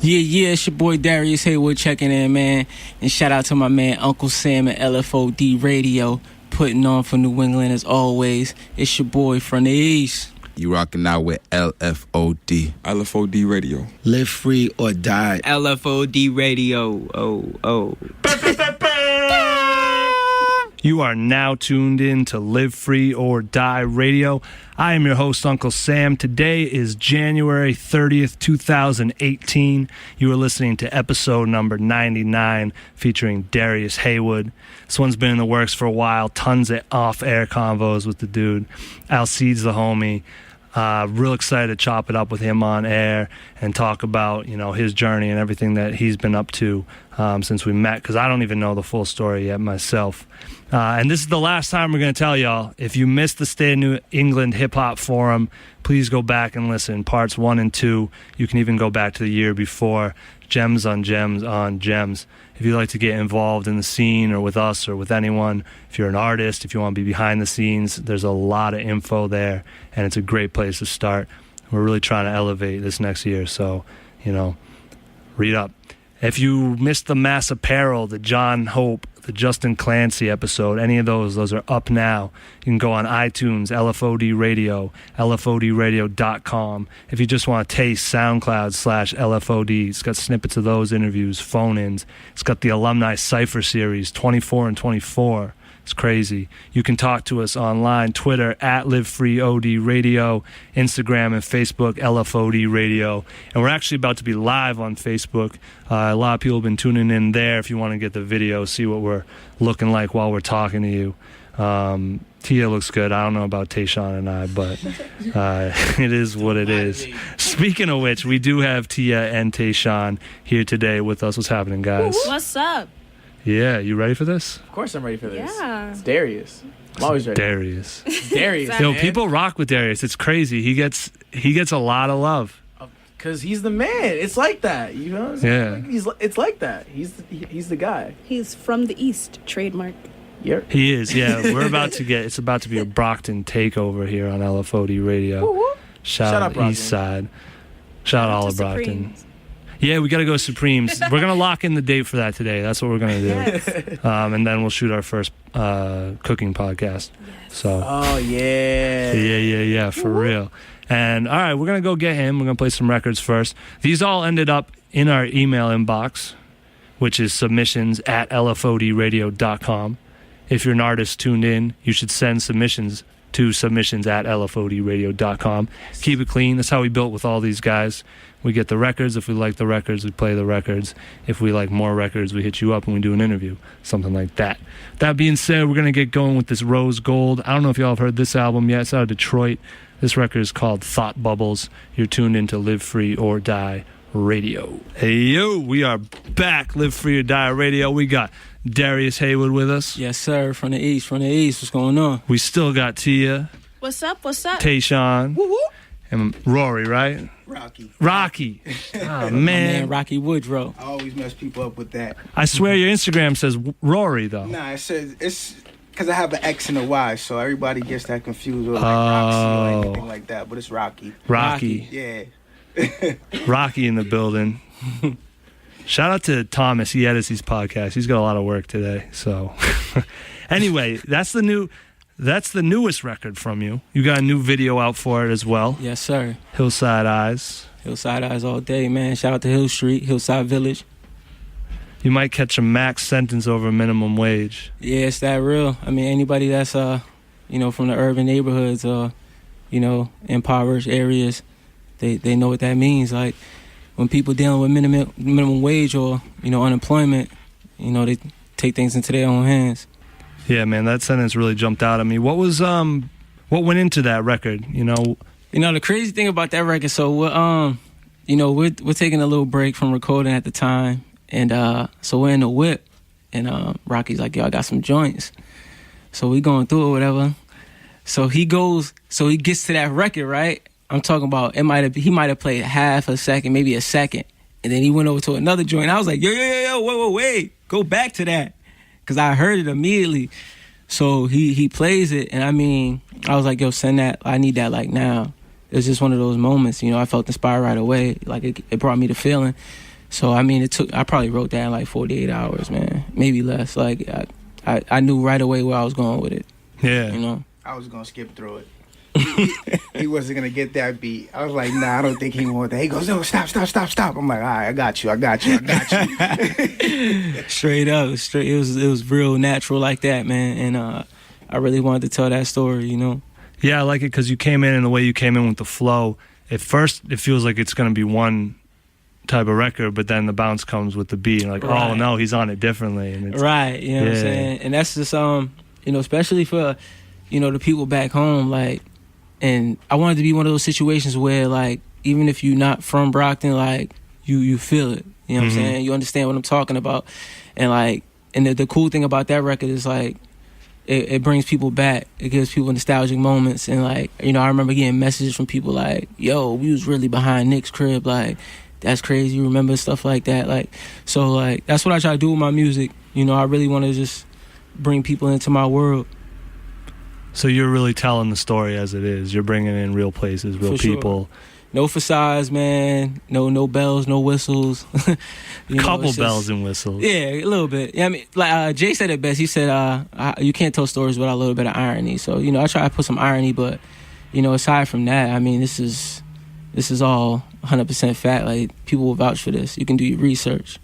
Yeah, it's your boy Darius Heywood checking in, man. And shout out to my man Uncle Sam at LFOD Radio, putting on for New England as always. It's your boy from the East. You rocking out with LFOD. LFOD Radio. Live free or die. LFOD Radio. Oh. You are now tuned in to Live Free or Die Radio. I am your host, Uncle Sam. Today is January 30th, 2018. You are listening to episode number 99 featuring Darius Heywood. This one's been in the works for a while. Tons of off-air convos with the dude. Alcide's the homie. Real excited to chop it up with him on air and talk about, his journey and everything that he's been up to since we met, because I don't even know the full story yet myself. And this is the last time we're going to tell y'all. If you missed the State of New England Hip Hop Forum, please go back and listen. Parts 1 and 2. You can even go back to the year before. Gems on gems on gems. If you'd like to get involved in the scene or with us or with anyone, if you're an artist, if you want to be behind the scenes, there's a lot of info there, and it's a great place to start. We're really trying to elevate this next year, so, read up. If you missed the Mass Apparel, the John Hope, the Justin Clancy episode, any of those are up now. You can go on iTunes, LFOD Radio, LFODradio.com. If you just want to taste SoundCloud/LFOD, it's got snippets of those interviews, phone-ins. It's got the Alumni Cypher Series, 24 and 24. It's crazy. You can talk to us online, Twitter, @LiveFreeOD Radio, Instagram and Facebook, LFOD Radio. And we're actually about to be live on Facebook. A lot of people have been tuning in there. If you want to get the video, see what we're looking like while we're talking to you. Tia looks good. I don't know about Tayshawn and I, but it is what it is. Speaking of which, we do have Tia and Tayshawn here today with us. What's happening, guys? What's up? Yeah, you ready for this? Of course I'm ready for this. Yeah. It's Darius. I'm always ready. Darius. Darius. Yo, people rock with Darius. It's crazy. He gets a lot of love. Because he's the man. It's like that. You know what I'm saying? Yeah. It's like that. He's the guy. He's from the East, trademark. Yeah. He is, yeah. It's about to be a Brockton takeover here on LFOD Radio. Woo-woo. Shout out Brockton. East Side. Shout out all of Brockton. Supremes. Yeah, we got to go Supremes. We're going to lock in the date for that today. That's what we're going to do. Yes. And then we'll shoot our first cooking podcast. Yes. So. Oh, yeah. Yeah, for real. And, all right, we're going to go get him. We're going to play some records first. These all ended up in our email inbox, which is submissions@lfodradio.com. If you're an artist tuned in, you should send submissions to submissions@lfodradio.com. Keep it clean. That's how we built with all these guys. We get the records. If we like the records, we play the records. If we like more records, we hit you up and we do an interview. Something like that. That being said, we're going to get going with this Rose Gold. I don't know if y'all have heard this album yet. It's out of Detroit. This record is called Thought Bubbles. You're tuned in to Live Free or Die Radio. Hey, yo, we are back. Live Free or Die Radio. We got Darius Heywood with us. Yes, sir. From the East. What's going on? We still got Tia. What's up? Tayshawn. Woo-woo. And Rory, right? Rocky. Oh, My man. man, Rauxy Woodro. I always mess people up with that. I swear your Instagram says Rory, though. Nah, it says it's because I have an X and a Y, so everybody gets that confused with like Rauxy or anything like that. But it's Rocky. Rocky. Yeah. Rocky in the building. Shout out to Thomas. He edits these podcasts. He's got a lot of work today. So, anyway, that's the newest record from you. You got a new video out for it as well. Yes, sir. Hillside Eyes. Hillside Eyes all day, man. Shout out to Hill Street, Hillside Village. You might catch a max sentence over minimum wage. Yeah, it's that real. I mean, anybody that's from the urban neighborhoods or impoverished areas, they know what that means. Like when people dealing with minimum wage or unemployment, they take things into their own hands. Yeah, man, that sentence really jumped out at me. What went into that record? The crazy thing about that record, so we're taking a little break from recording at the time, and so we're in the whip, and Rocky's like, yo, I got some joints. So we going through it, whatever. So he gets to that record, right? I'm talking about he might have played half a second, maybe a second, and then he went over to another joint. I was like, yo, wait, go back to that. Because I heard it immediately. So he plays it, and I was like, yo, send that. I need that, like, now. It was just one of those moments, I felt inspired right away. Like, it brought me the feeling. So I mean, I probably wrote that in like 48 hours, man, maybe less. Like I knew right away where I was going with it. Yeah. You know, I was gonna skip through it. He wasn't gonna get that beat. I was like, nah, I don't think he wanted that. He goes, no, stop. I'm like, all right, I got you. straight up, it was real natural like that, man. And I really wanted to tell that story, you know. Yeah, I like it because you came in and the way you came in with the flow. At first, it feels like it's going to be one type of record, but then the bounce comes with the beat. And like, right. Oh, no, he's on it differently. And it's, right, you know what I'm saying? And that's just, you know, especially for, you know, the people back home, like, and I wanted to be one of those situations where, like, even if you're not from Brockton, like, you feel it. You know what I'm saying? You understand what I'm talking about. And, like, and the cool thing about that record is, like, it brings people back. It gives people nostalgic moments. And, like, you know, I remember getting messages from people like, yo, we was really behind Nick's crib. Like, that's crazy. You remember stuff like that. Like, so, like, that's what I try to do with my music. You know, I really want to just bring people into my world. So you're really telling the story as it is. You're bringing in real places, real For sure. people. No facades, man. No bells, no whistles. Couple bells and whistles. Yeah, a little bit. Yeah, I mean, like Jay said it best. He said, "You can't tell stories without a little bit of irony." So, you know, I try to put some irony, but, you know, aside from that, I mean, this is all 100% fact. Like, people will vouch for this. You can do your research.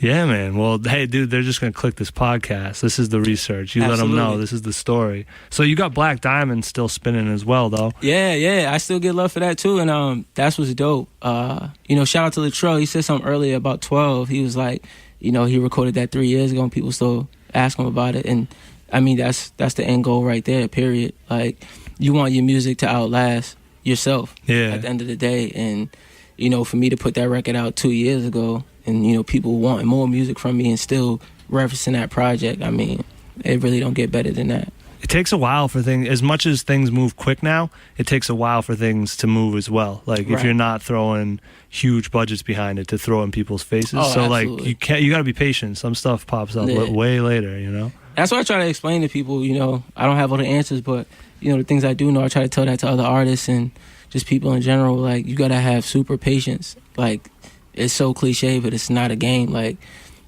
Yeah, man. Well, hey, dude, they're just going to click this podcast. This is the research. You Absolutely. let them know. This is the story. So you got Black Diamond still spinning as well, though. Yeah. I still get love for that, too. And that's what's dope. You know, shout out to Latrell. He said something earlier about 12. He was like, you know, he recorded that 3 years ago and people still ask him about it. And, I mean, that's the end goal right there, period. Like, you want your music to outlast yourself at the end of the day. And, you know, for me to put that record out 2 years ago, and, you know, people wanting more music from me and still referencing that project, I mean, it really don't get better than that. It takes a while for things, as much as things move quick now, it takes a while for things to move as well. Like, if you're not throwing huge budgets behind it to throw in people's faces. So, absolutely. like, you got to be patient. Some stuff pops up way later, you know? That's what I try to explain to people, you know. I don't have all the answers, but, you know, the things I do know, I try to tell that to other artists and just people in general. Like, you got to have super patience. Like, it's so cliche, but it's not a game. Like,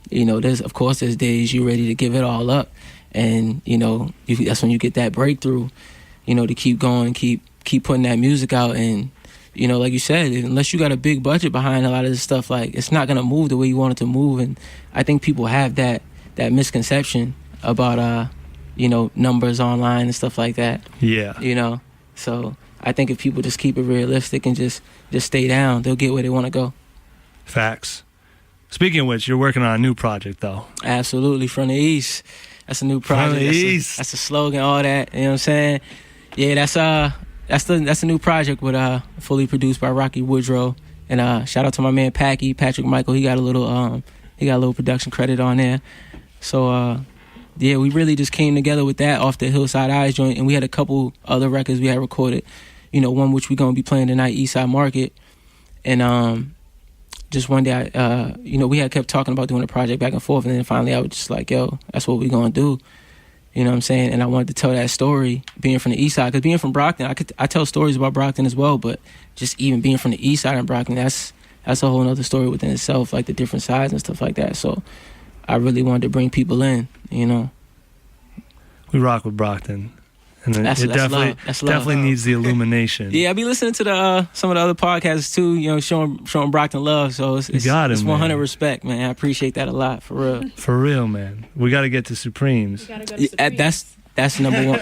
you know, there's days you're ready to give it all up, and, you know, that's when you get that breakthrough, you know, to keep going, keep putting that music out. And, you know, like you said, unless you got a big budget behind a lot of this stuff, like, it's not gonna move the way you want it to move. And I think people have that misconception about you know, numbers online and stuff like that. Yeah. You know, so I think if people just keep it realistic and just stay down, they'll get where they want to go. Facts. Speaking of which, you're working on a new project, though. Absolutely. From the East. That's a new project. From the East. That's a slogan, all that. You know what I'm saying? Yeah, that's a new project with fully produced by Rauxy Woodro. And shout out to my man Patrick Michael. He got a little production credit on there. So yeah, we really just came together with that off the Hillside Eyes joint, and we had a couple other records we had recorded. You know, one which we're gonna be playing tonight, Eastside Market. And just one day, you know, we had kept talking about doing a project back and forth, and then finally I was just like, yo, that's what we're gonna do. You know what I'm saying? And I wanted to tell that story, being from the East Side, because being from Brockton, I tell stories about Brockton as well, but just even being from the East Side in Brockton, that's a whole other story within itself, like the different sides and stuff like that. So I really wanted to bring people in, you know. We rock with Brockton. And That's love. definitely needs the illumination. Yeah, I be listening to some of the other podcasts too, you know, showing Brockton love. So it's 100 respect, man. I appreciate that a lot, for real. For real, man. We got to get to Supremes. That's number one.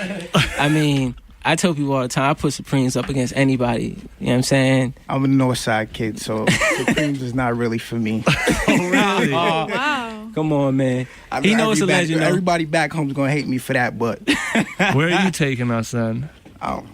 I mean, I tell people all the time, I put Supremes up against anybody. You know what I'm saying? I'm a North Side kid, so Supremes is not really for me. Oh, really? Wow. Come on, man. He knows a legend. Everybody back home's gonna hate me for that, but where are you taking us then? I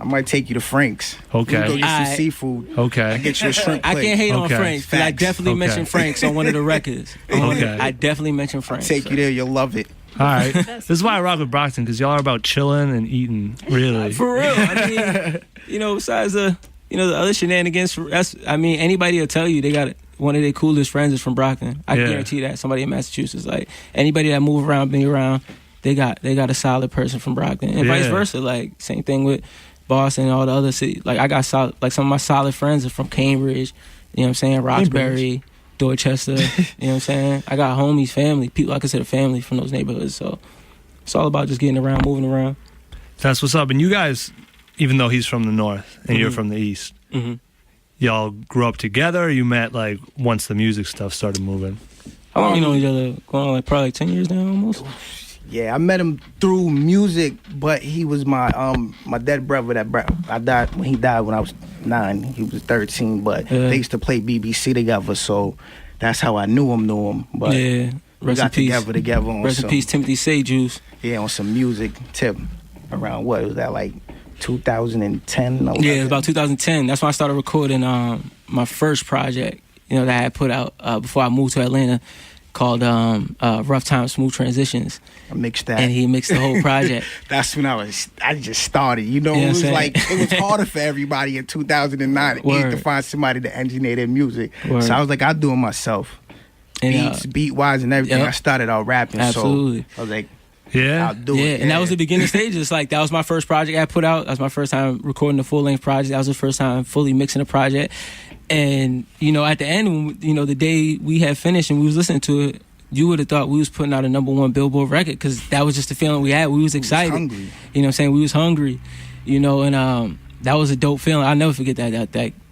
might take you to Frank's. Okay. We go get some seafood. Okay. I get you a shrimp plate. I can't hate on Frank's, but I definitely mentioned Frank's on one of the records. I definitely mentioned Frank's. Take you there, you'll love it. All right. This is why I rock with Brockton, because y'all are about chilling and eating, really. For real. I mean, you know, besides the other shenanigans, anybody will tell you they got one of their coolest friends is from Brockton. I guarantee that. Somebody in Massachusetts, like anybody that move around, be around, they got a solid person from Brockton, and vice versa. Like same thing with Boston and all the other cities. Like I got solid, like some of my solid friends are from Cambridge. You know what I'm saying? Roxbury. Dorchester. You know what I'm saying? I got homies, family, people I consider family from those neighborhoods. So it's all about just getting around, moving around. That's what's up. And you guys, even though he's from the north and you're from the east, y'all grew up together, or you met like once the music stuff started moving? How long you know each other? Going on like probably like 10 years now almost? Yeah, I met him through music, but he was my dead brother I died when he died when I was 9. He was 13, but they used to play BBC together, so that's how I knew him. But yeah, we got together on Rest in peace, Timothy Say Juice. Yeah, on some music tip around what was that, like 2010? Yeah, it was about 2010. That's when I started recording my first project, you know, that I had put out before I moved to Atlanta, called Rough Times, Smooth Transitions. I mixed that. And he mixed the whole project. That's when I just started. You know, it was like, it was harder for everybody in 2009 to find somebody to engineer their music. Word. So I was like, I'll do it myself. And, beat-wise and everything. I started out rapping. Absolutely. So I was like, yeah, I'll do it. And that was the beginning stages. Like, that was my first project I put out. That was my first time recording a full-length project. That was the first time fully mixing a project. And, you know, at the end, you know, the day we had finished and we was listening to it, you would have thought we was putting out a #1 Billboard record, because that was just the feeling we had. We was excited. We was hungry. You know what I'm saying? We was hungry, you know, and that was a dope feeling. I'll never forget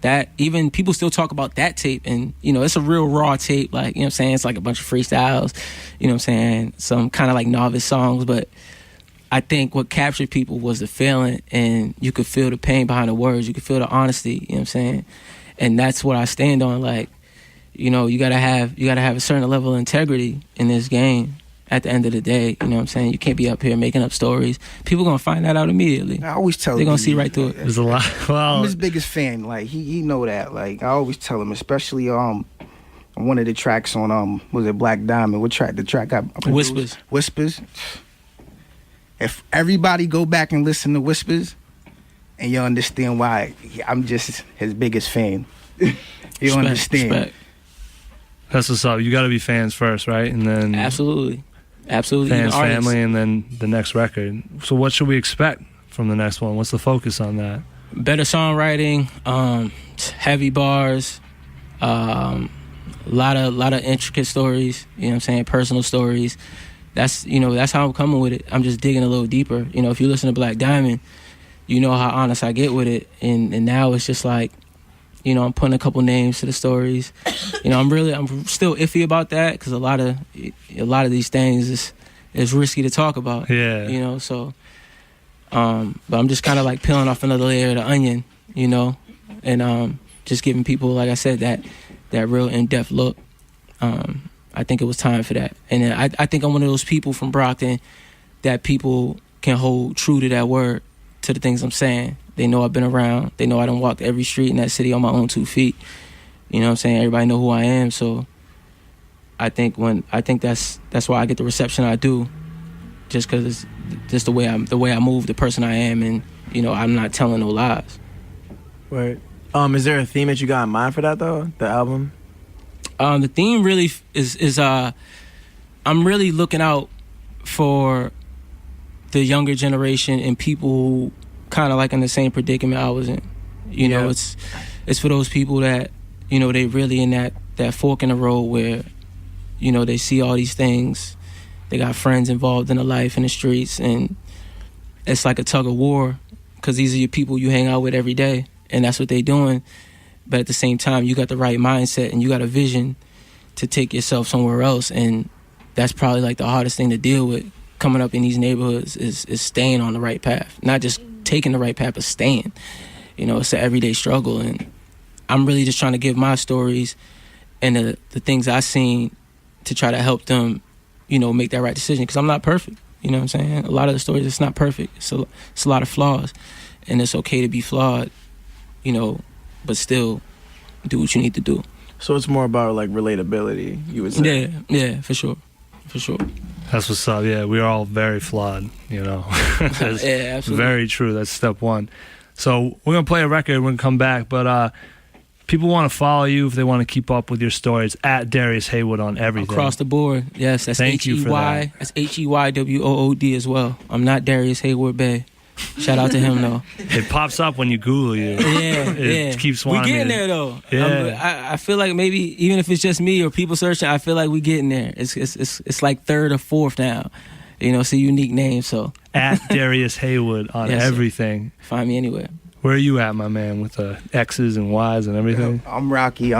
that even people still talk about that tape, and, you know, it's a real raw tape. Like, you know what I'm saying? It's like a bunch of freestyles, you know what I'm saying? Some kind of like novice songs, but I think what captured people was the feeling, and you could feel the pain behind the words. You could feel the honesty, you know what I'm saying? And that's what I stand on. Like, you know, you gotta have a certain level of integrity in this game. At the end of the day, you know what I'm saying? You can't be up here making up stories. People gonna find that out immediately. I always tell they're gonna see right through it. There's a lot. Well, I'm his biggest fan. Like, he know that. Like, I always tell him, especially on one of the tracks on was it Black Diamond? What track? The track I produced? Whispers. If everybody go back and listen to Whispers, and you'll understand why I'm just his biggest fan. You understand? Respect. That's what's up. You got to be fans first, right? And then Absolutely. Fans, family, and then the next record. So what should we expect from the next one? What's the focus on that? Better songwriting, heavy bars, lot of intricate stories, you know what I'm saying, personal stories. That's how I'm coming with it. I'm just digging a little deeper. You know, if you listen to Black Diamond, you know how honest I get with it. And now it's just like, you know, I'm putting a couple names to the stories. You know, I'm still iffy about that, because a lot of these things is risky to talk about. Yeah. You know, so but I'm just kind of like peeling off another layer of the onion, you know, and just giving people, like I said, that real in-depth look. I think it was time for that. And I think I'm one of those people from Brockton that people can hold true to that word, to the things I'm saying. They know I've been around. They know I done walked every street in that city on my own 2 feet. You know what I'm saying? Everybody know who I am. So I think that's why I get the reception I do, just because it's just the way I move, the person I am, and, you know, I'm not telling no lies. Right. Is there a theme that you got in mind for that though? The album? The theme really is I'm really looking out for the younger generation and people who kind of like in the same predicament I was in. You know, it's for those people that, you know, they really in that fork in the road where, you know, they see all these things. They got friends involved in the life in the streets, and it's like a tug of war, because these are your people you hang out with every day, and that's what they doing. But at the same time, you got the right mindset and you got a vision to take yourself somewhere else, and that's probably like the hardest thing to deal with coming up in these neighborhoods is staying on the right path. Not just taking the right path, but staying. You know, it's an everyday struggle, and I'm really just trying to give my stories and the things I've seen to try to help them, you know, make that right decision, because I'm not perfect. You know what I'm saying? A lot of the stories, it's not perfect. It's a lot of flaws, and it's okay to be flawed, you know, but still do what you need to do. So it's more about like relatability, you would say? Yeah, for sure. That's what's up. Yeah, we are all very flawed, you know. Yeah, absolutely. Very true. That's step one. So we're going to play a record. We're going to come back. But people want to follow you if they want to keep up with your stories at Darius Heywood on everything. Across the board. Yes, that's Thank you for that. That's HEYWOOD as well. I'm not Darius Heywood Bay. Shout out to him though. It pops up when you Google you. Yeah, It keeps wanting we getting me to- there though. Yeah. I feel like maybe even if it's just me or people searching, I feel like we getting there. It's like third or fourth now. You know, it's a unique name. So At Darius Heywood on Yes, sir. everything. find me anywhere. Where are you at, my man, with the X's and Y's and everything? I'm Rauxy,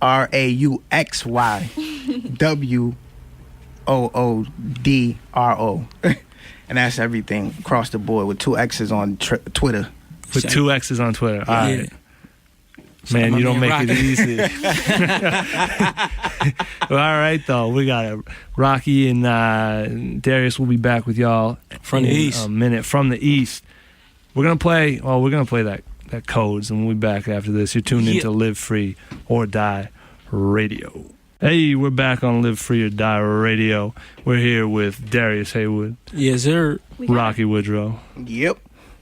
RAUXYWOODRO. And that's everything across the board with 2 X's on Twitter. With 2 X's on Twitter. All right. Yeah. Man, Shout you out don't my make man it easy. Well, all right, though. We got it. Rauxy and Darius will be back with y'all From the in East. a minute. From the East. We're going to play that Codes, and we'll be back after this. You're tuned into Live Free or Die Radio. Hey, we're back on Live Free or Die Radio. We're here with Darius Heywood, Yes, sir. Rauxy Woodro, Yep.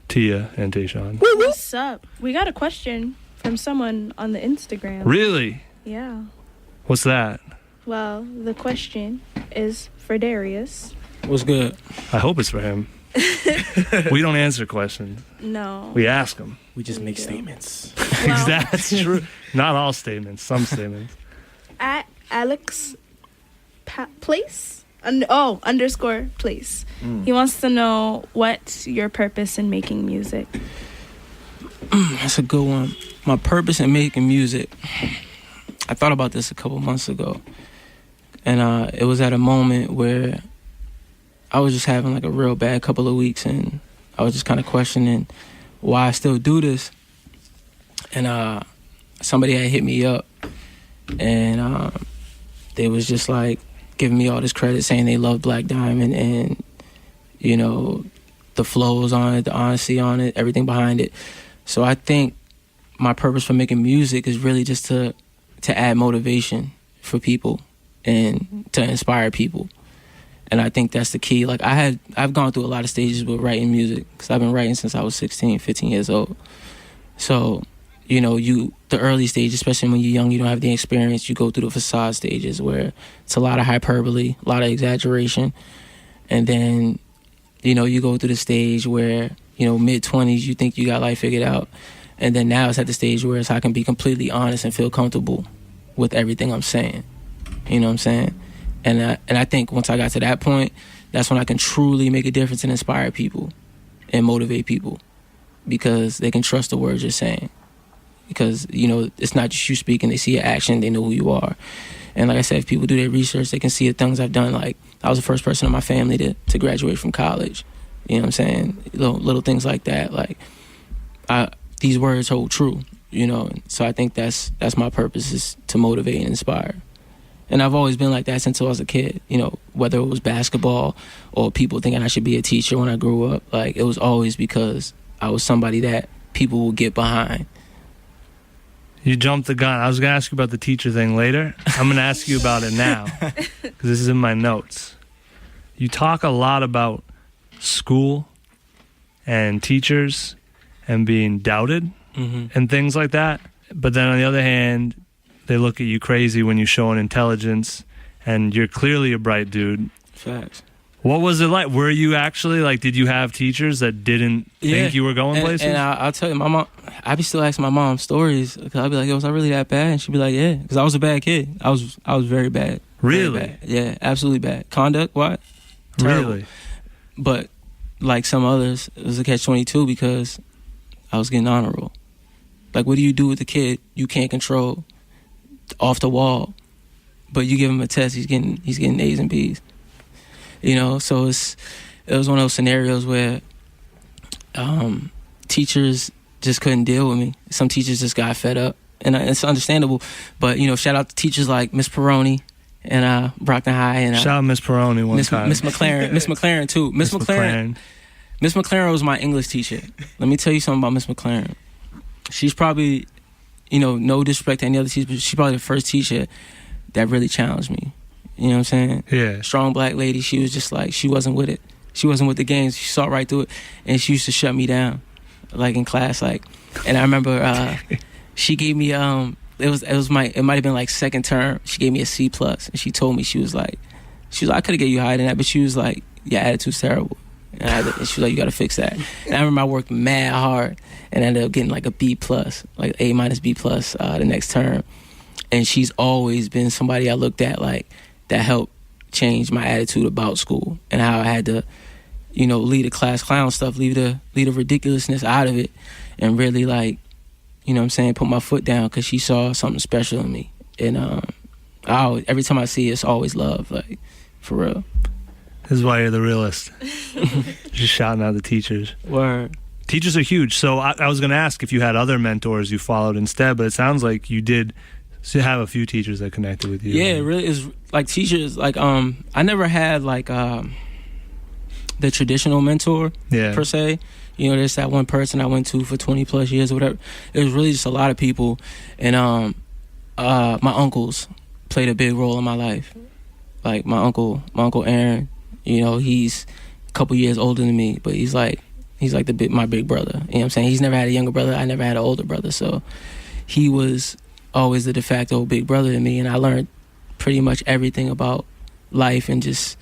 Tia, and Tayshawn. What's up? We got a question from someone on the Instagram. Really? Yeah. What's that? Well, the question is for Darius. What's good? I hope it's for him. We don't answer questions. No. We ask them. We just make do. statements. Well, That's true. Not all statements. Some statements. at Alex Place. Underscore Place. He wants to know what's your purpose in making music. That's a good one. My purpose in making music. I thought about this a couple months ago. And it was at a moment where I was just having like a real bad couple of weeks, and I was just kind of questioning why I still do this. And somebody had hit me up, and they was just like giving me all this credit, saying they love Black Diamond and, you know, the flows on it, the honesty on it, everything behind it. So I think my purpose for making music is really just to add motivation for people and to inspire people. And I think that's the key. Like I've gone through a lot of stages with writing music, because I've been writing since I was 16, 15 years old. So, you know, the early stage, especially when you're young, you don't have the experience. You go through the facade stages where it's a lot of hyperbole, a lot of exaggeration. And then, you know, you go through the stage where, you know, mid-20s, you think you got life figured out. And then now it's at the stage where I can be completely honest and feel comfortable with everything I'm saying. You know what I'm saying? And I think once I got to that point, that's when I can truly make a difference and inspire people and motivate people, because they can trust the words you're saying. Because, you know, it's not just you speaking, they see your action, they know who you are. And like I said, if people do their research, they can see the things I've done. Like, I was the first person in my family to graduate from college. You know what I'm saying? Little things like that. Like, these words hold true, you know. So I think that's my purpose, is to motivate and inspire. And I've always been like that since I was a kid, you know, whether it was basketball or people thinking I should be a teacher when I grew up. Like, it was always because I was somebody that people will get behind. You jumped the gun. I was going to ask you about the teacher thing later. I'm going to ask you about it now, because this is in my notes. You talk a lot about school and teachers and being doubted and things like that. But then on the other hand, they look at you crazy when you show an intelligence, and you're clearly a bright dude. Facts. What was it like? Were you actually, like, did you have teachers that didn't think you were going places? And I'll tell you, my mom, I be still asking my mom stories, because I'll be like, yo, was I really that bad? And she'd be like, yeah, because I was a bad kid. I was very bad. Really? Very bad. Yeah, absolutely bad. Conduct, what? Terrible. Really? But like some others, it was a catch-22 because I was getting honor roll. Like, what do you do with the kid you can't control off the wall, but you give him a test, he's getting A's and B's. You know, so it was one of those scenarios where teachers just couldn't deal with me. Some teachers just got fed up, and it's understandable. But, you know, shout out to teachers like Miss Peroni and Brockton High, and shout out Miss Peroni one time. Miss McLaren, Miss McLaren too. Miss McLaren was my English teacher. Let me tell you something about Miss McLaren. She's probably, you know, no disrespect to any other teacher, but she's probably the first teacher that really challenged me. You know what I'm saying? Yeah. Strong black lady. She was just like, she wasn't with it. She wasn't with the games. She saw right through it, and she used to shut me down, like in class. Like, and I remember she gave me it might have been like second term. She gave me a C+, and she told me, she was like, I could have gave you higher than that, but she was like, your attitude's terrible. And she was like, you got to fix that. And I remember I worked mad hard and ended up getting like a B+, like A- B+ the next term. And she's always been somebody I looked at like that helped change my attitude about school and how I had to, you know, leave the class clown stuff, leave the ridiculousness out of it, and really like, you know what I'm saying, put my foot down because she saw something special in me. And every time I see it, it's always love, like, for real. This is why you're the realist. Just shouting out the teachers. Word. Teachers are huge. So I was going to ask if you had other mentors you followed instead, but it sounds like you did have a few teachers that connected with you. Yeah, it really is. Like, teachers, like, I never had, like, the traditional mentor, per se. You know, there's that one person I went to for 20 plus years or whatever. It was really just a lot of people. And my uncles played a big role in my life. Like, my uncle Aaron, you know, he's a couple years older than me, but he's like my big brother. You know what I'm saying? He's never had a younger brother. I never had an older brother. So he was always the de facto big brother to me, and I learned pretty much everything about life and just,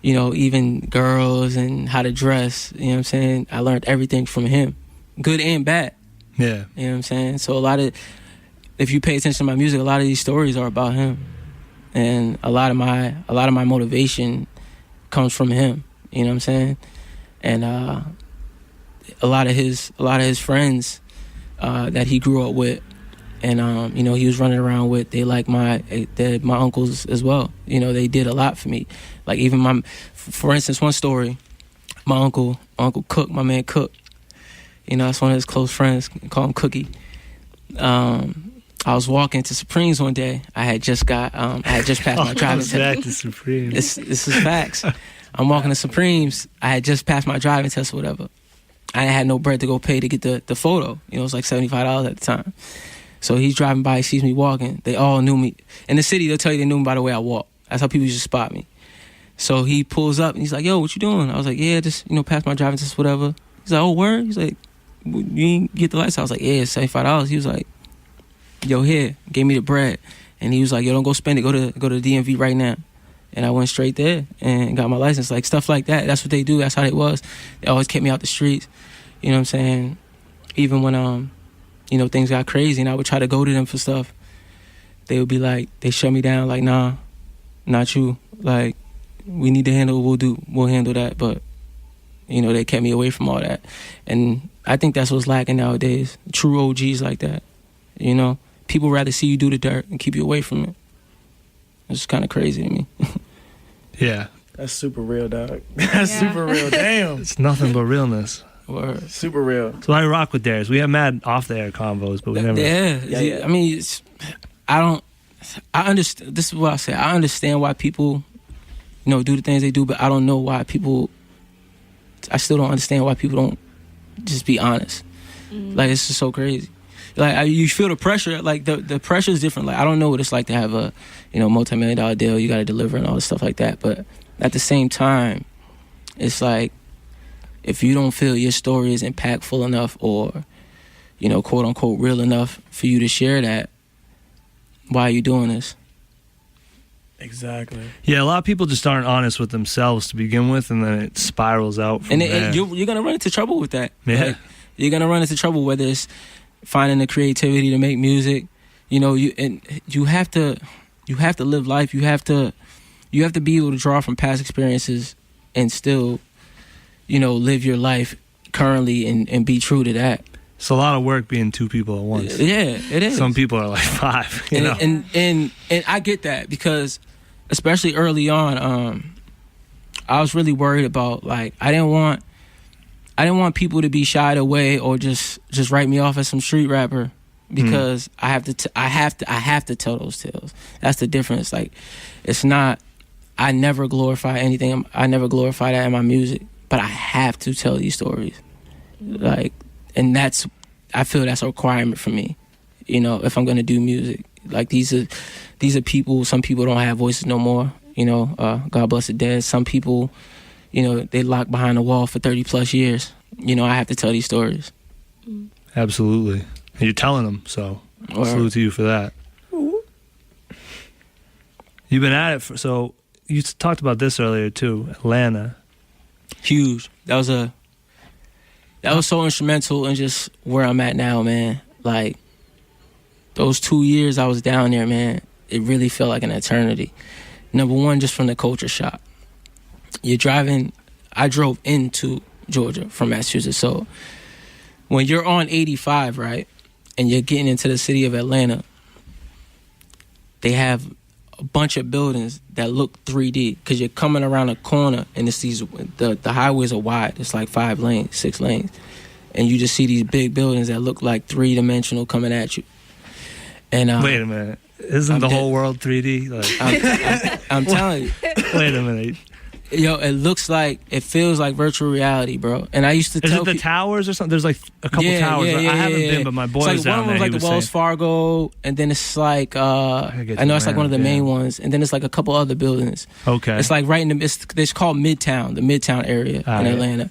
you know, even girls and how to dress. You know what I'm saying? I learned everything from him, good and bad. Yeah. You know what I'm saying? So if you pay attention to my music, a lot of these stories are about him, and a lot of my motivation comes from him. You know what I'm saying? And a lot of his friends that he grew up with, and you know, he was running around with, they're my uncles as well. You know, they did a lot for me. Like, even for instance, one story, my uncle Cook, my man Cook, you know, that's one of his close friends, call him Cookie. I was walking to Supreme's one day. I had just passed my driving test. Back to Supreme. This is facts. I'm walking to Supreme's. I had just passed my driving test or whatever. I had no bread to go pay to get the photo. You know, it was like $75 at the time. So he's driving by, he sees me walking. They all knew me. In the city, they'll tell you they knew me by the way I walk. That's how people used to spot me. So he pulls up and he's like, yo, what you doing? I was like, yeah, just, you know, pass my driving test, whatever. He's like, oh, word? He's like, you didn't get the license? I was like, yeah, it's $75. He was like, yo, here, gave me the bread. And he was like, yo, don't go spend it. Go to the DMV right now. And I went straight there and got my license. Like, stuff like that. That's what they do. That's how it was. They always kept me out the streets. You know what I'm saying? Even when, you know, things got crazy and I would try to go to them for stuff, they would be like, they shut me down. Like, nah, not you. Like, we need to handle what we'll handle that. But, you know, they kept me away from all that. And I think that's what's lacking nowadays. True OGs like that. You know, people rather see you do the dirt and keep you away from it. It's kind of crazy to me. Yeah. That's super real, dog. That's super real. Damn. It's nothing but realness. Word. Super real. So I rock with Darius. We have mad off the air convos, but we never. Yeah. I mean, I understand. This is what I say. I understand why people, you know, do the things they do, but I don't know why people. I still don't understand why people don't just be honest. Like, it's just so crazy. Like, you feel the pressure. Like, the pressure is different. Like, I don't know what it's like to have a, you know, multi-million-dollar deal. You got to deliver and all this stuff like that. But at the same time, it's like, if you don't feel your story is impactful enough or, you know, quote unquote real enough for you to share that, why are you doing this? Exactly. Yeah, a lot of people just aren't honest with themselves to begin with, and then it spirals out from there. And you're gonna run into trouble with that. Yeah. Like, you're gonna run into trouble whether it's finding the creativity to make music. You know, you have to live life. You have to be able to draw from past experiences and still, you know, live your life currently and be true to that. It's a lot of work being two people at once. Yeah, it is. Some people are like five. You know? And I get that because, especially early on, I was really worried about, like, I didn't want people to be shied away or just write me off as some street rapper because I have to tell those tales. That's the difference. Like, it's not. I never glorify anything. I never glorify that in my music, but I have to tell these stories. Like, and I feel that's a requirement for me. You know, if I'm gonna do music, like, these are people. Some people don't have voices no more. You know, God bless the dead. Some people, you know, they locked behind a wall for 30 plus years. You know, I have to tell these stories. Absolutely. And you're telling them, so salute to you for that. You've been at it so you talked about this earlier too, Atlanta. huge. That was so instrumental in just where I'm at now, man. Like, those 2 years I was down there, man, it really felt like an eternity. Number one, just from the culture shock. I drove into Georgia from Massachusetts. So when you're on 85, right, and you're getting into the city of Atlanta, they have a bunch of buildings that look 3D because you're coming around a corner and it's the highways are wide. It's like 5 lanes, 6 lanes. And you just see these big buildings that look like 3-dimensional coming at you. And wait a minute. Isn't the whole world 3D? Like, I'm telling you. Wait a minute. Yo, it feels like virtual reality, bro. And I used to tell Is it the towers or something? There's like a couple towers. I haven't been, but my boy was down there. One was like the Wells Fargo, and then it's like I know it's like one of the main ones, and then it's like a couple other buildings. Okay. It's like right in the it's called Midtown, the Midtown area in Atlanta.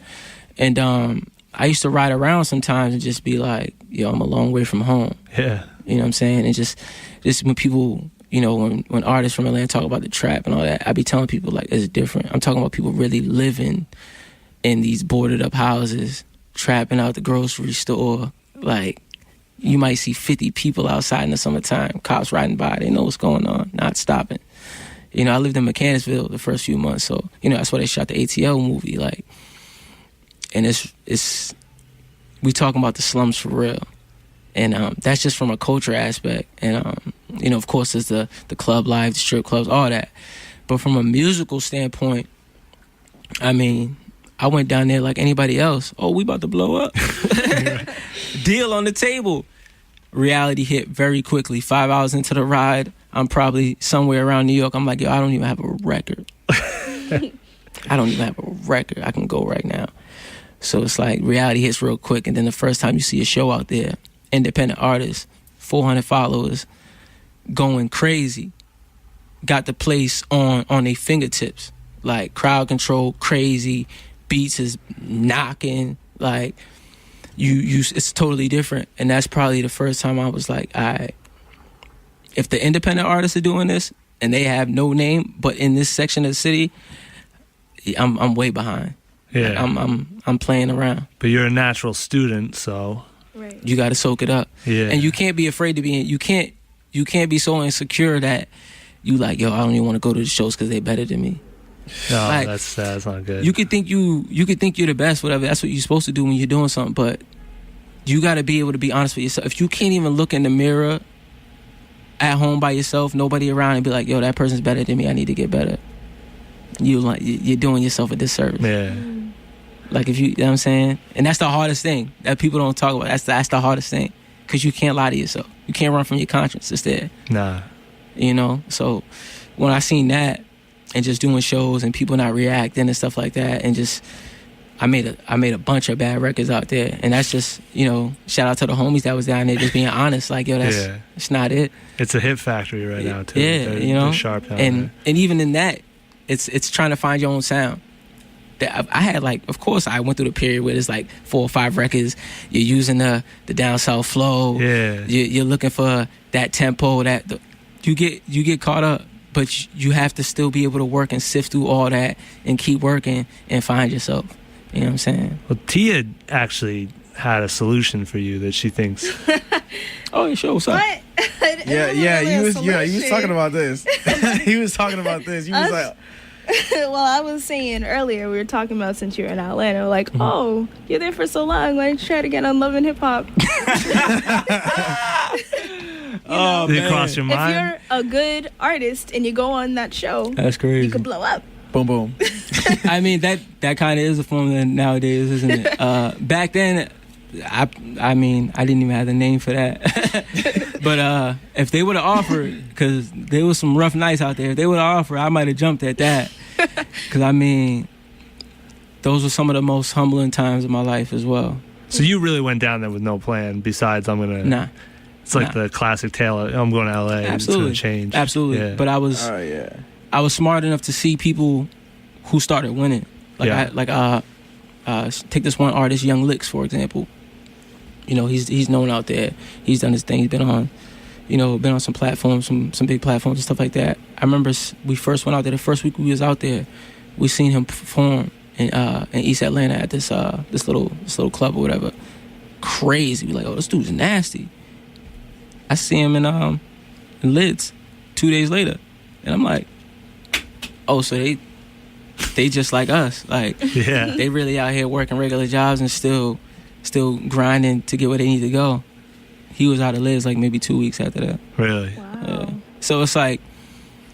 And I used to ride around sometimes and just be like, yo, I'm a long way from home. Yeah. You know what I'm saying? And just when people, you know, when artists from Atlanta talk about the trap and all that, I be telling people, like, it's different. I'm talking about people really living in these boarded up houses, trapping out the grocery store. Like, you might see 50 people outside in the summertime, cops riding by, they know what's going on, not stopping. You know, I lived in Mechanicsville the first few months, so, you know, that's why they shot the ATL movie, like, and it's we talking about the slums for real. And that's just from a culture aspect. And, you know, of course, there's the club life, the strip clubs, all that. But from a musical standpoint, I mean, I went down there like anybody else. Oh, we about to blow up. Deal on the table. Reality hit very quickly. 5 hours into the ride, I'm probably somewhere around New York. I'm like, yo, I don't even have a record. I don't even have a record. I can go right now. So it's like reality hits real quick. And then the first time you see a show out there, independent artist, 400 followers, going crazy, got the place on their fingertips, like crowd control, crazy, beats is knocking, like you it's totally different. And that's probably the first time I was like, all right, if the independent artists are doing this and they have no name, but in this section of the city, I'm way behind. Yeah, I'm playing around. But you're a natural student, so right. You got to soak it up. Yeah, and you can't be afraid to be. You can't be so insecure that you like, yo, I don't even want to go to the shows because they better than me. No, like, that's not good. You could think you're the best, whatever. That's what you're supposed to do when you're doing something. But you got to be able to be honest with yourself. If you can't even look in the mirror at home by yourself, nobody around, and be like, yo, that person's better than me, I need to get better. You're doing yourself a disservice. Yeah. Like, if you know what I'm saying? And that's the hardest thing that people don't talk about. That's the hardest thing. Because you can't lie to yourself. You can't run from your conscience. It's there. Nah. You know? So when I seen that and just doing shows and people not reacting and stuff like that, and just I made a bunch of bad records out there. And that's just, you know, shout out to the homies that was down there just being honest. Like, yo, it's not it. It's a hit factory right now, too. Yeah, you know? They're sharp down there. And even in that, it's trying to find your own sound. I had, like, of course I went through the period where it's like 4 or 5 records. You're using the down south flow. Yeah. You're looking for that tempo. You get caught up, but you have to still be able to work and sift through all that and keep working and find yourself. You know what I'm saying? Well, Tia actually had a solution for you that she thinks. Oh, sure. What's up? What? You was talking about this. He was talking about this. You was like. Well, I was saying earlier, we were talking about since you're in Atlanta, like, oh, you're there for so long, why don't you try to get on Love and Hip Hop? Oh, did it cross your mind? If you're a good artist and you go on that show, that's crazy. You could blow up. Boom, boom. I mean, that kind of is a formula nowadays, isn't it? Back then, I mean, I didn't even have the name for that. But if they would have offered, because there was some rough nights out there, if they would have offered, I might have jumped at that. Because, I mean, those were some of the most humbling times of my life as well. So you really went down there with no plan besides I'm going to... Nah. It's like the classic tale of, I'm going to L.A. Absolutely. It's going to change. Absolutely. Yeah. But I was smart enough to see people who started winning. Take this one artist, Young Licks, for example. You know, he's known out there. He's done his thing. He's been on some platforms, some big platforms and stuff like that. I remember we first went out there. The first week we was out there, we seen him perform, in East Atlanta at this little club or whatever. Crazy. We like, oh, this dude's nasty. I see him in Lids 2 days later, and I'm like, oh, so they just like us. Like, Yeah. they really out here working regular jobs and still grinding to get where they need to go. He was out of Lids like maybe 2 weeks after that. Really? Wow. So it's like,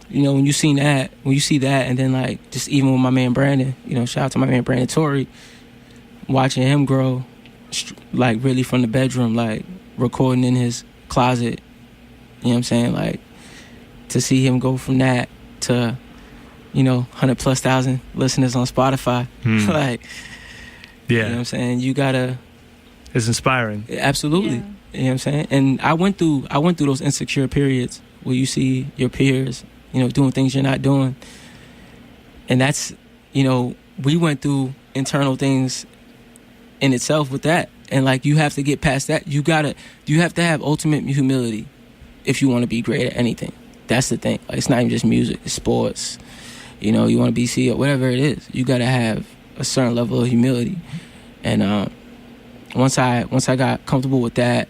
you know, when you see that, and then like just even with my man Brandon, you know, shout out to my man Brandon Torrey, watching him grow, like really from the bedroom, like recording in his closet. You know what I'm saying? Like, to see him go from that to, you know, 100,000+ listeners on Spotify. Like, Yeah. you know what I'm saying? You gotta. It's inspiring. Absolutely. Yeah. You know what I'm saying? And I went through those insecure periods where you see your peers, you know, doing things you're not doing. And that's, you know, we went through internal things in itself with that. And like, you have to get past that. You have to have ultimate humility if you want to be great at anything. That's the thing. Like, it's not even just music, it's sports. You know, you want to be CEO, whatever it is. You got to have a certain level of humility. And once I got comfortable with that,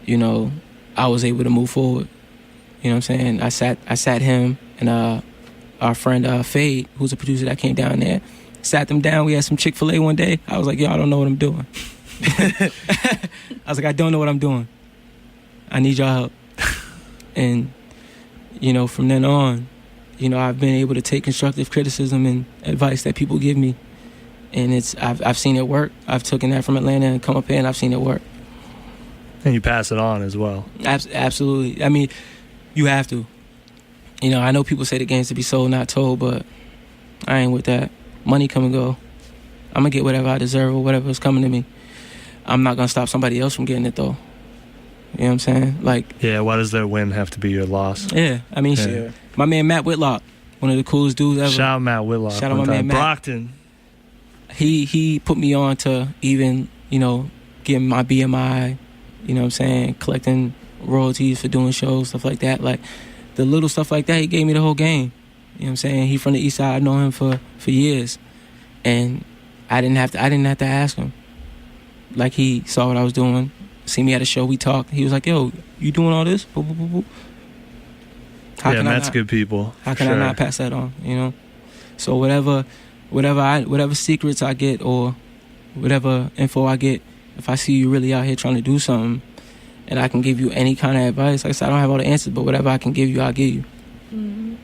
you know, I was able to move forward. You know what I'm saying? I sat him and our friend Fade, who's a producer that came down there, sat them down. We had some Chick-fil-A one day. I was like, yo, I don't know what I'm doing. I was like, I don't know what I'm doing. I need y'all help. And, you know, from then on, you know, I've been able to take constructive criticism and advice that people give me. And I've seen it work. I've taken that from Atlanta and come up here and I've seen it work. And you pass it on as well. Absolutely. I mean, you have to. You know, I know people say the game's to be sold, not told, but I ain't with that. Money come and go. I'm going to get whatever I deserve or whatever is coming to me. I'm not going to stop somebody else from getting it, though. You know what I'm saying? Like, Yeah, why does their win have to be your loss? yeah. I mean, Yeah. my man Matt Whitlock, one of the coolest dudes ever. Shout out Matt Whitlock. Shout out one my time. man Matt. Brockton. He put me on to even, you know, getting my BMI, you know what I'm saying, collecting royalties for doing shows, stuff like that. Like, the little stuff like that, he gave me the whole game. You know what I'm saying? He from the East Side. I know him for years. And I didn't have to ask him. Like, he saw what I was doing, see me at a show, we talked. He was like, yo, you doing all this? Boop, boop, boop, boop. Yeah, Matt's good people. How can I not pass that on, you know? So whatever secrets I get or whatever info I get, if I see you really out here trying to do something and I can give you any kind of advice, like I said, I don't have all the answers, but whatever I can give you, I'll give you. Mm-hmm.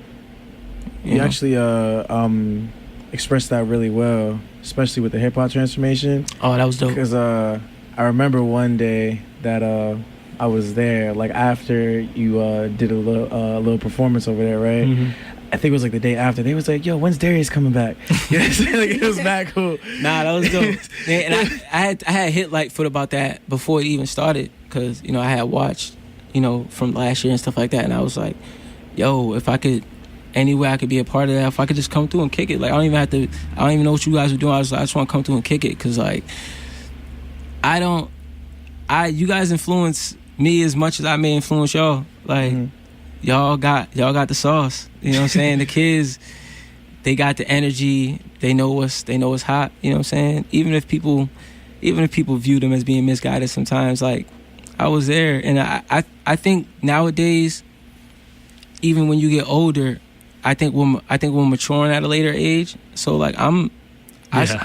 You actually expressed that really well, especially with the hip hop transformation. Oh, that was dope. Because I remember one day that I was there, like after you did a little performance over there, right? Mm-hmm. I think it was like the day after. They was like, "Yo, when's Darius coming back?" You know what I'm saying? Like, it was that cool. Nah, that was dope. And I had hit Lightfoot about that before it even started, because, you know, I had watched, you know, from last year and stuff like that, and I was like, yo, if I could, any way I could be a part of that, if I could just come through and kick it, like, I don't even know what you guys are doing. I just want to come through and kick it, because like, you guys influence me as much as I may influence y'all. Like, y'all got the sauce. You know what I'm saying? The kids, they got the energy. They know what's hot. You know what I'm saying? Even if people view them as being misguided sometimes, like, I was there. And I think nowadays, even when you get older, I think we're maturing at a later age. So like, I'm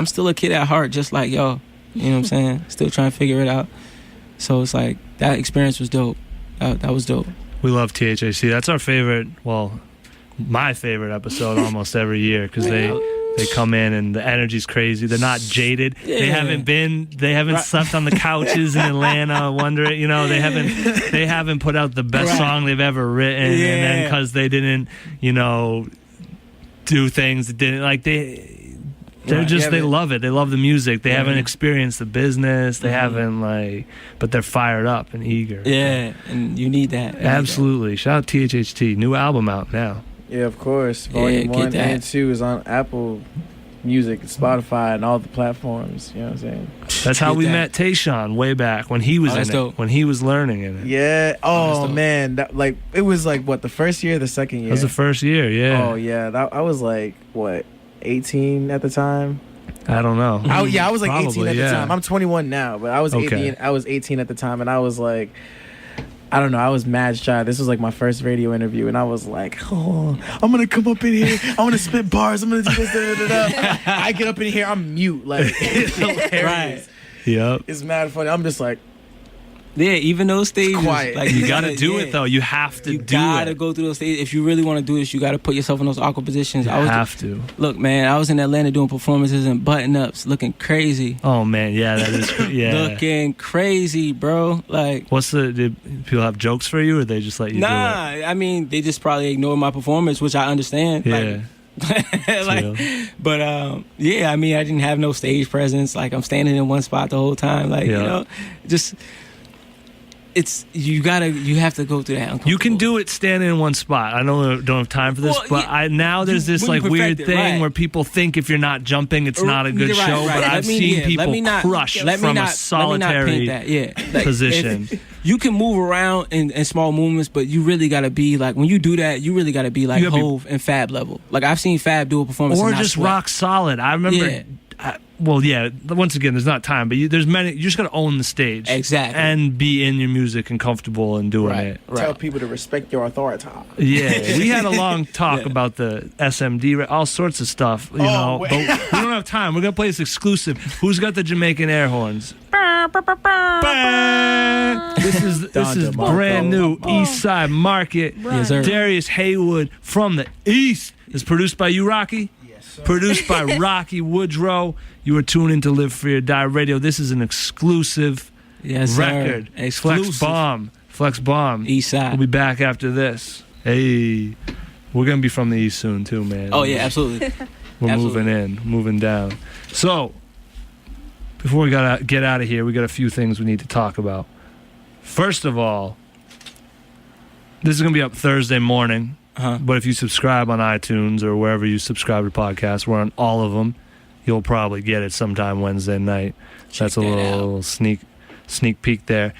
still a kid at heart, just like y'all. You know what I'm saying? Still trying to figure it out. So it's like, that experience was dope. That was dope. We love THAC. That's our favorite, well, my favorite episode almost every year, because they come in and the energy's crazy. They're not jaded. Yeah. They haven't slept on the couches in Atlanta wondering, you know, they haven't put out the best song they've ever written. And then because they didn't, you know, do things that didn't, like, they love it. They love the music. They haven't experienced the business. They haven't, like, but they're fired up and eager. Yeah, and you need that. Absolutely. Shout out THT. New album out now. Yeah, of course. Volume 1 and 2 is on Apple Music, Spotify, and all the platforms. You know what I'm saying? That's how we met Tayshawn way back when he was in it. Dope. When he was learning in it. Yeah. Oh man, it was like what, the first year, or the second year? That was the first year. Yeah. Oh yeah, I was like, what, 18 at the time. I don't know. I was like Probably, 18 at the time. I'm 21 now, but I was 18. I was 18 at the time, and I was like, I don't know. I was mad shy. This was like my first radio interview, and I was like, oh, I'm gonna come up in here. I'm gonna spit bars. I'm gonna do this. I get up in here. I'm mute. Like, it's hilarious. Right. Yep. It's mad funny. I'm just like, Yeah, even those stages, quiet. like You gotta do it though. You have to You do gotta it. go through those stages. If you really want to do this, you gotta put yourself in those awkward positions. You have to. Look, man, I was in Atlanta doing performances and button-ups, looking crazy. Oh man, yeah, that is yeah. Looking crazy, bro. Like, Did people have jokes for you, or they just let you do it? I mean, they just probably ignored my performance, which I understand. Yeah. But yeah, I mean, I didn't have no stage presence. Like, I'm standing in one spot the whole time. Like, you know, just. You have to go through that. You can do it standing in one spot. I know I don't have time for this, but there's this like weird thing where people think if you're not jumping, it's not a good show. But I've seen people crush from a solitary position. You can move around in small movements, but you really got to be like, when you do that, you really got to be like Hove and Fab level. Like, I've seen Fab do a performance or just rock solid. I remember. Once again, there's not time, but there's many. You just got to own the stage, exactly, and be in your music and comfortable and doing it. Tell people to respect your authority. Yeah, we had a long talk about the SMD, all sorts of stuff, know. But we don't have time. We're gonna play this exclusive. Who's got the Jamaican air horns? This is brand new East Side Market. Yes, sir. Darius Heywood from the East. Is produced by you, Rocky. Produced by Rauxy Woodro. You are tuned into Live Free or Die Radio. This is an exclusive record. Exclusive. Flex Bomb. East Side. We'll be back after this. Hey, we're going to be from the East soon too, man. Oh, yeah, absolutely. We're moving down. So, before we get out of here, we got a few things we need to talk about. First of all, this is going to be up Thursday morning. But if you subscribe on iTunes or wherever you subscribe to podcasts, we're on all of them. You'll probably get it sometime Wednesday night. That's a little sneak peek there.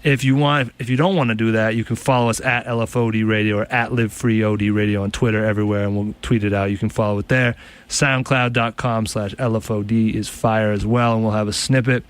If you don't want to do that, you can follow us at LFOD Radio or at Live Free OD Radio on Twitter, everywhere, and we'll tweet it out. You can follow it there. SoundCloud.com/LFOD is fire as well, and we'll have a snippet.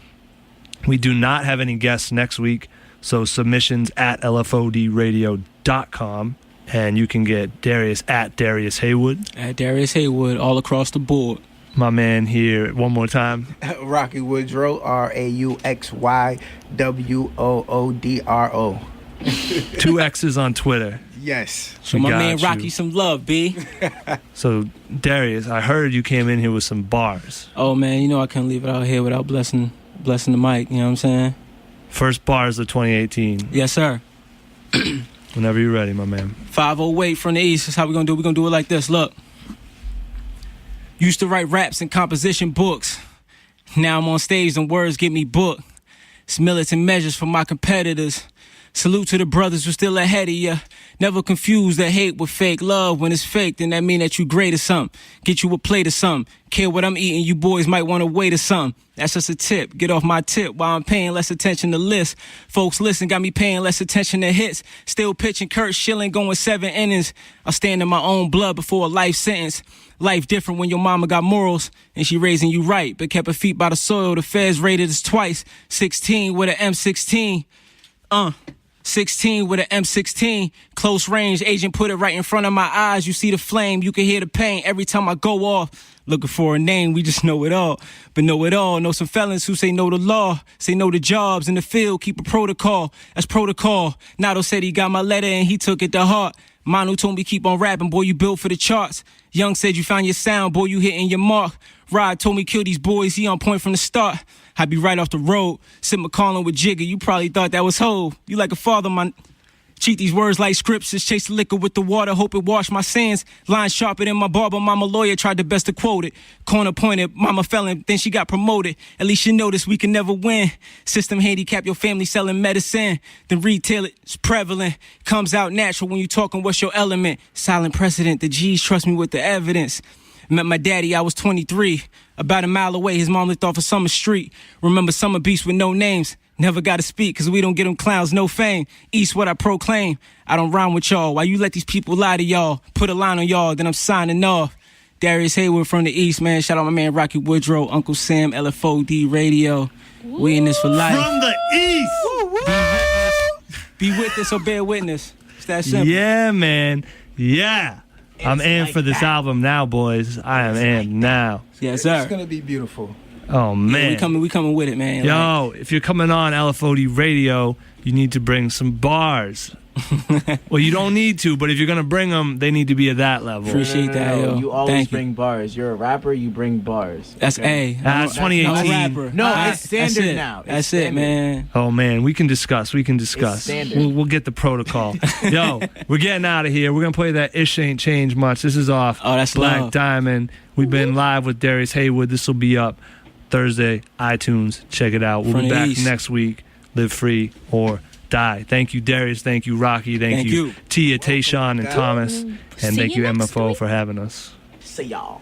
We do not have any guests next week, so submissions at LFODradio.com. And you can get Darius at Darius Heywood. At Darius Heywood, all across the board. My man here, one more time. Rauxy Woodro, RAUXYWOODRO. 2 X's on Twitter. Yes. So my man Rocky some love, B. So, Darius, I heard you came in here with some bars. Oh, man, you know I couldn't leave it out here without blessing the mic, you know what I'm saying? First bars of 2018. Yes, sir. Whenever you're ready, my man. 508 from the East. That's how we're going to do it. We're going to do it like this. Look. Used to write raps and composition books. Now I'm on stage and words get me booked. It's militant measures for my competitors. Salute to the brothers who still ahead of ya. Never confuse the hate with fake love. When it's fake, then that mean that you great or something. Get you a plate or something. Care what I'm eating, you boys might want to wait or something. That's just a tip. Get off my tip while I'm paying less attention to lists. Folks listen, got me paying less attention to hits. Still pitching Kurt Schilling, going 7 innings. I'll stand in my own blood before a life sentence. Life different when your mama got morals and she raising you right, but kept her feet by the soil. The feds rated us twice. 16 with an M16. 16 with an M16, close range, agent put it right in front of my eyes. You see the flame, you can hear the pain every time I go off. Looking for a name, we just know it all. But know it all, know some felons who say no to law, say no to jobs in the field, keep a protocol. That's protocol. Nato said he got my letter and he took it to heart. Manu told me keep on rapping, boy, you built for the charts. Young said you found your sound, boy, you hitting your mark. Rod told me kill these boys, he on point from the start. I be right off the road, sit McCollum with Jigga. You probably thought that was Hove. You like a father, man. Cheat these words like scriptures, chase the liquor with the water, hope it wash my sins. Line sharper than my barber, mama lawyer tried the best to quote it. Corner pointed, mama felon, then she got promoted. At least you notice we can never win. System handicap your family selling medicine. Then retail it, it's prevalent. Comes out natural when you talking what's your element. Silent precedent, the G's trust me with the evidence. Met my daddy, I was 23. About a mile away, his mom lived off of Summer Street. Remember Summer Beast with no names. Never got to speak, cause we don't get them clowns no fame. East what I proclaim. I don't rhyme with y'all. Why you let these people lie to y'all? Put a line on y'all, then I'm signing off. Darius Heywood from the East, man. Shout out my man Rauxy Woodro, Uncle Sam, LFOD Radio. We in this for life. From the East. Be with us or bear witness. It's that simple. Yeah, man. Yeah. I'm amped like for this album now, boys. I am amped now. Yes, sir. It's gonna be beautiful. Oh, man. Yeah, we coming with it, man. Yo, if you're coming on LFOD Radio, you need to bring some bars. Well, you don't need to, but if you're going to bring them, they need to be at that level. Appreciate that, yo. You always Thank bring bars. You're a rapper, you bring bars. That's okay? That's 2018. I'm a rapper. No, it's standard that's it. now. It's That's standard. it, man. Oh, man, we can discuss. It's standard. We'll get the protocol. Yo, we're getting out of here. We're going to play that Ish Ain't Changed Much. This is off that's Black love. Diamond. We've been live with Darius Heywood. This will be up Thursday, iTunes. Check it out. We'll From be the back East. next week. Live free or die. Thank you, Darius. Thank you, Rauxy. Thank you, Tia, Tayshawn, and Thomas. And See thank you, you next MFO, week. for having us. See y'all.